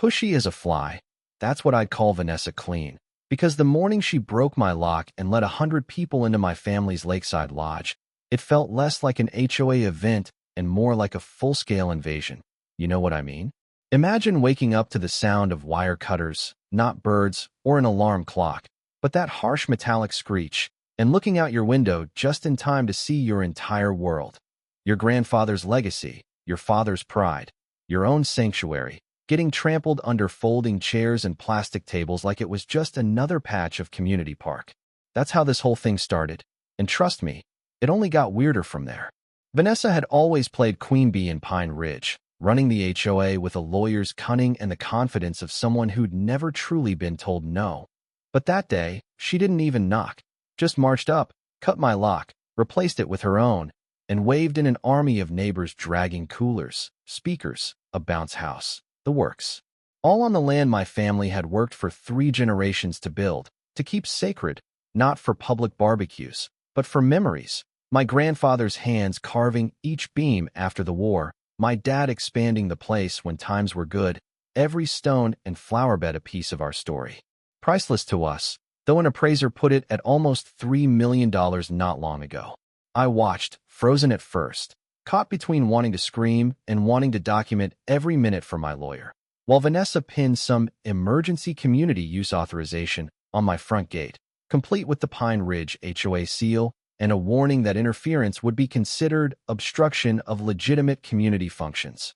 Pushy as a fly, that's what I'd call Vanessa clean. Because the morning she broke my lock and let 100 people into my family's lakeside lodge, it felt less like an HOA event and more like a full-scale invasion. You know what I mean? Imagine waking up to the sound of wire cutters, not birds or an alarm clock, but that harsh metallic screech, and looking out your window just in time to see your entire world. Your grandfather's legacy, your father's pride, your own sanctuary, getting trampled under folding chairs and plastic tables like it was just another patch of community park. That's how this whole thing started. And trust me, it only got weirder from there. Vanessa had always played Queen Bee in Pine Ridge, running the HOA with a lawyer's cunning and the confidence of someone who'd never truly been told no. But that day, she didn't even knock, just marched up, cut my lock, replaced it with her own, and waved in an army of neighbors dragging coolers, speakers, a bounce house, the works. All on the land my family had worked for 3 generations to build, to keep sacred, not for public barbecues, but for memories. My grandfather's hands carving each beam after the war, my dad expanding the place when times were good, every stone and flower bed a piece of our story. Priceless to us, though an appraiser put it at almost $3 million not long ago. I watched, frozen at first, caught between wanting to scream and wanting to document every minute for my lawyer, while Vanessa pinned some emergency community use authorization on my front gate, complete with the Pine Ridge HOA seal and a warning that interference would be considered obstruction of legitimate community functions.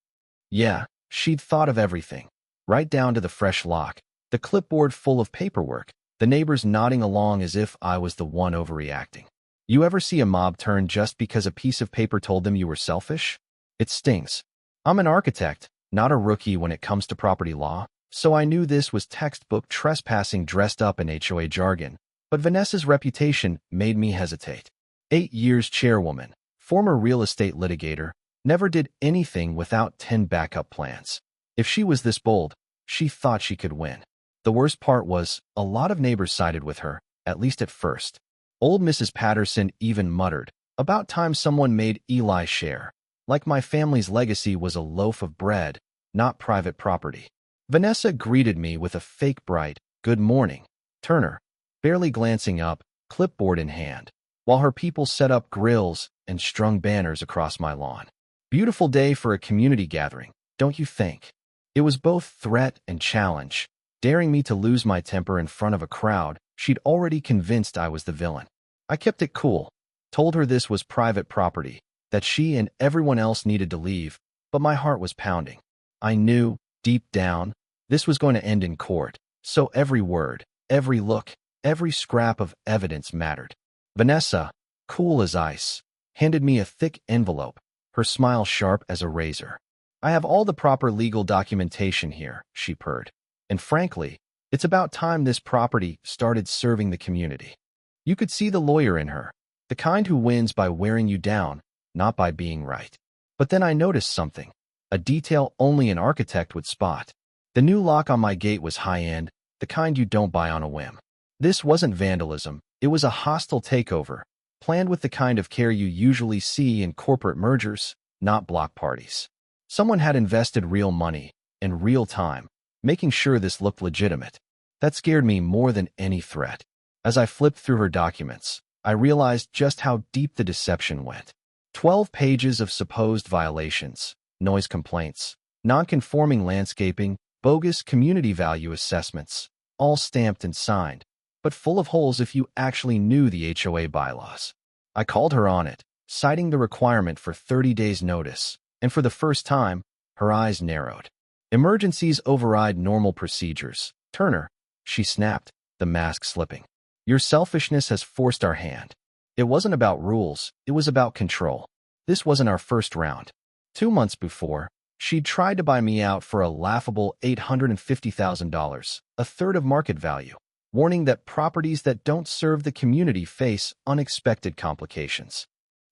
Yeah, she'd thought of everything, right down to the fresh lock, the clipboard full of paperwork, the neighbors nodding along as if I was the one overreacting. You ever see a mob turn just because a piece of paper told them you were selfish? It stings. I'm an architect, not a rookie when it comes to property law, so I knew this was textbook trespassing dressed up in HOA jargon, but Vanessa's reputation made me hesitate. 8 years chairwoman, former real estate litigator, never did anything without 10 backup plans. If she was this bold, she thought she could win. The worst part was, a lot of neighbors sided with her, at least at first. Old Mrs. Patterson even muttered, about time someone made Eli share, like my family's legacy was a loaf of bread, not private property. Vanessa greeted me with a fake bright, "Good morning, Turner," barely glancing up, clipboard in hand, while her people set up grills and strung banners across my lawn. Beautiful day for a community gathering, don't you think? It was both threat and challenge, daring me to lose my temper in front of a crowd she'd already convinced I was the villain. I kept it cool, told her this was private property, that she and everyone else needed to leave, but my heart was pounding. I knew, deep down, this was going to end in court, so every word, every look, every scrap of evidence mattered. Vanessa, cool as ice, handed me a thick envelope, her smile sharp as a razor. "I have all the proper legal documentation here," she purred. "And frankly, it's about time this property started serving the community." You could see the lawyer in her, the kind who wins by wearing you down, not by being right. But then I noticed something, a detail only an architect would spot. The new lock on my gate was high-end, the kind you don't buy on a whim. This wasn't vandalism, it was a hostile takeover, planned with the kind of care you usually see in corporate mergers, not block parties. Someone had invested real money and real time, making sure this looked legitimate. That scared me more than any threat. As I flipped through her documents, I realized just how deep the deception went. 12 pages of supposed violations, noise complaints, non-conforming landscaping, bogus community value assessments, all stamped and signed, but full of holes if you actually knew the HOA bylaws. I called her on it, citing the requirement for 30 days notice, and for the first time, her eyes narrowed. "Emergencies override normal procedures, Turner," she snapped, the mask slipping. "Your selfishness has forced our hand. It wasn't about rules, it was about control. This wasn't our first round. 2 months before, she'd tried to buy me out for a laughable $850,000, a third of market value, warning that properties that don't serve the community face unexpected complications.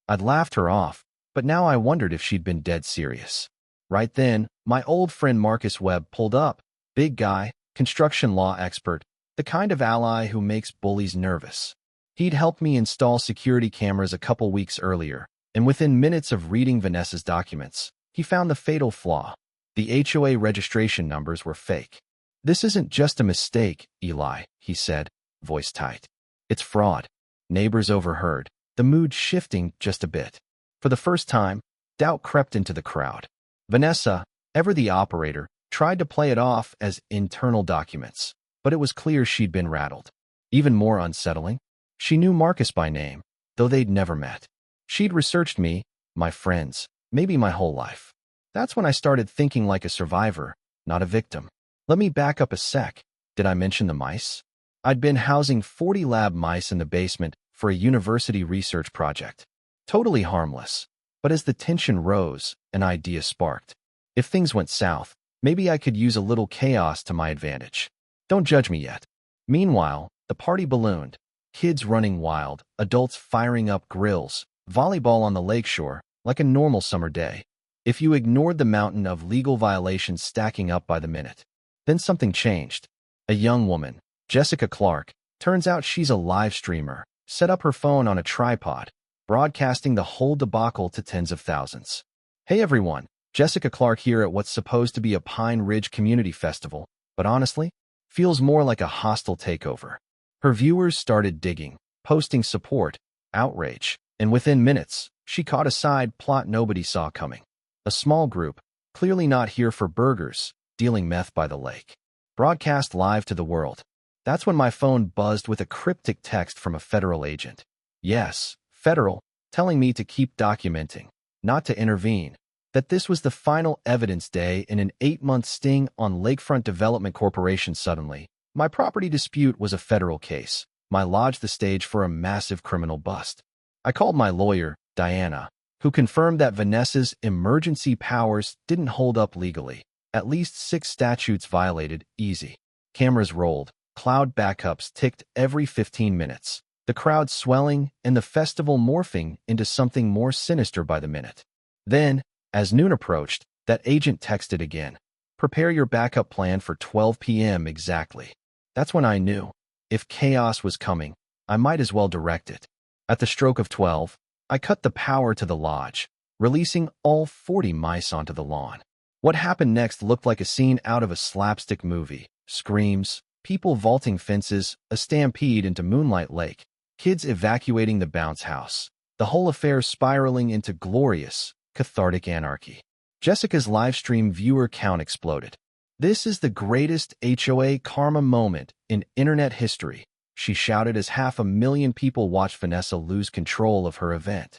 I'd laughed her off, but now I wondered if she'd been dead serious. Right then, my old friend Marcus Webb pulled up, big guy, construction law expert, the kind of ally who makes bullies nervous. He'd helped me install security cameras a couple weeks earlier, and within minutes of reading Vanessa's documents, he found the fatal flaw. The HOA registration numbers were fake. "This isn't just a mistake, Eli," he said, voice tight. "It's fraud." Neighbors overheard, the mood shifting just a bit. For the first time, doubt crept into the crowd. Vanessa, ever the operator, tried to play it off as internal documents, but it was clear she'd been rattled. Even more unsettling, she knew Marcus by name, though they'd never met. She'd researched me, my friends, maybe my whole life. That's when I started thinking like a survivor, not a victim. Let me back up a sec. Did I mention the mice? I'd been housing 40 lab mice in the basement for a university research project. Totally harmless. But as the tension rose, an idea sparked. If things went south, maybe I could use a little chaos to my advantage. Don't judge me yet. Meanwhile, the party ballooned. Kids running wild, adults firing up grills, volleyball on the lakeshore, like a normal summer day. If you ignored the mountain of legal violations stacking up by the minute. Then something changed. A young woman, Jessica Clark, turns out she's a live streamer, set up her phone on a tripod, broadcasting the whole debacle to tens of thousands. "Hey everyone, Jessica Clark here at what's supposed to be a Pine Ridge Community Festival, but honestly, feels more like a hostile takeover." Her viewers started digging, posting support, outrage, and within minutes, she caught a side plot nobody saw coming. A small group, clearly not here for burgers, dealing meth by the lake. Broadcast live to the world. That's when my phone buzzed with a cryptic text from a federal agent. Yes, federal, telling me to keep documenting, not to intervene. That this was the final evidence day in an 8-month sting on Lakefront Development Corporation. Suddenly, my property dispute was a federal case. My lodged the stage for a massive criminal bust. I called my lawyer, Diana, who confirmed that Vanessa's emergency powers didn't hold up legally. At least 6 statutes violated, easy. Cameras rolled, cloud backups ticked every 15 minutes, the crowd swelling and the festival morphing into something more sinister by the minute. Then, as noon approached, that agent texted again. "Prepare your backup plan for 12 p.m. exactly." That's when I knew. If chaos was coming, I might as well direct it. At the stroke of 12, I cut the power to the lodge, releasing all 40 mice onto the lawn. What happened next looked like a scene out of a slapstick movie. Screams, people vaulting fences, a stampede into Moonlight Lake, kids evacuating the bounce house. The whole affair spiraling into glorious, cathartic anarchy. Jessica's livestream viewer count exploded. "This is the greatest HOA karma moment in internet history," she shouted as 500,000 people watched Vanessa lose control of her event.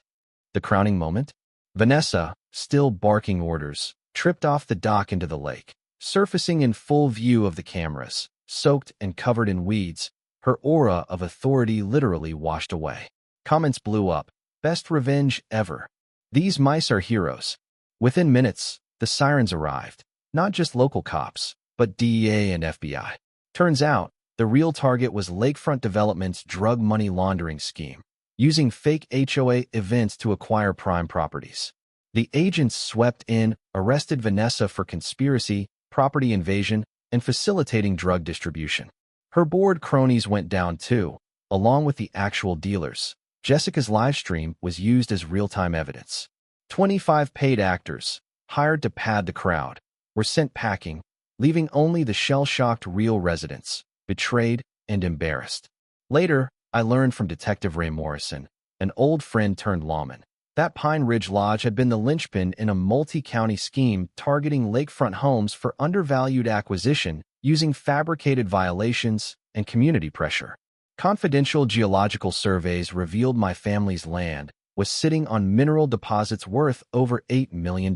The crowning moment? Vanessa, still barking orders, tripped off the dock into the lake, surfacing in full view of the cameras, soaked and covered in weeds, her aura of authority literally washed away. Comments blew up. "Best revenge ever. These mice are heroes." Within minutes, the sirens arrived. Not just local cops, but DEA and FBI. Turns out, the real target was Lakefront Development's drug money laundering scheme, using fake HOA events to acquire prime properties. The agents swept in, arrested Vanessa for conspiracy, property invasion, and facilitating drug distribution. Her board cronies went down too, along with the actual dealers. Jessica's livestream was used as real-time evidence. 25 paid actors, hired to pad the crowd, were sent packing, leaving only the shell-shocked real residents, betrayed and embarrassed. Later, I learned from Detective Ray Morrison, an old friend turned lawman, that Pine Ridge Lodge had been the linchpin in a multi-county scheme targeting lakefront homes for undervalued acquisition using fabricated violations and community pressure. Confidential geological surveys revealed my family's land was sitting on mineral deposits worth over $8 million.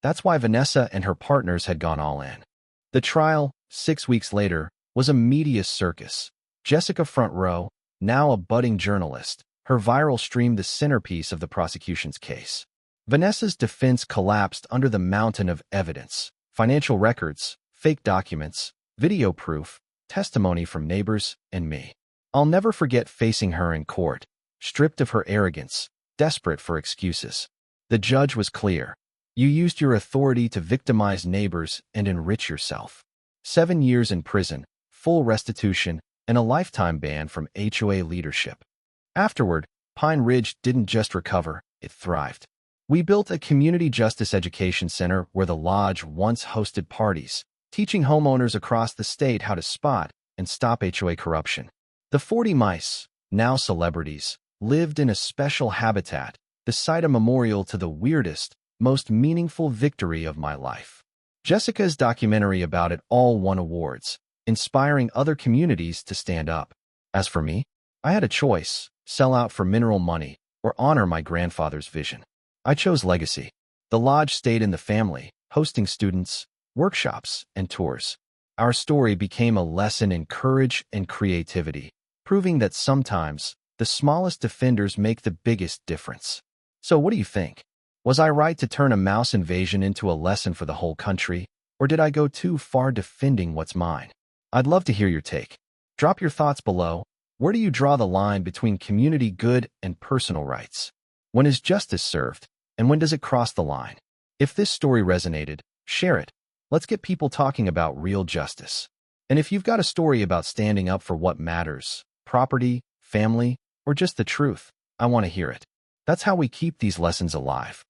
That's why Vanessa and her partners had gone all in. The trial, 6 weeks later, was a media circus. Jessica front row, now a budding journalist, her viral stream the centerpiece of the prosecution's case. Vanessa's defense collapsed under the mountain of evidence, financial records, fake documents, video proof, testimony from neighbors, and me. I'll never forget facing her in court, stripped of her arrogance, desperate for excuses. The judge was clear. "You used your authority to victimize neighbors and enrich yourself. 7 years in prison, full restitution, and a lifetime ban from HOA leadership." Afterward, Pine Ridge didn't just recover, it thrived. We built a community justice education center where the lodge once hosted parties, teaching homeowners across the state how to spot and stop HOA corruption. The 40 mice, now celebrities, lived in a special habitat, beside a memorial to the weirdest, most meaningful victory of my life. Jessica's documentary about it all won awards, inspiring other communities to stand up. As for me, I had a choice: sell out for mineral money or honor my grandfather's vision. I chose legacy. The lodge stayed in the family, hosting students, workshops, and tours. Our story became a lesson in courage and creativity, proving that sometimes the smallest defenders make the biggest difference. So what do you think? Was I right to turn a mouse invasion into a lesson for the whole country, or did I go too far defending what's mine? I'd love to hear your take. Drop your thoughts below. Where do you draw the line between community good and personal rights? When is justice served, and when does it cross the line? If this story resonated, share it. Let's get people talking about real justice. And if you've got a story about standing up for what matters, property, family, or just the truth, I want to hear it. That's how we keep these lessons alive.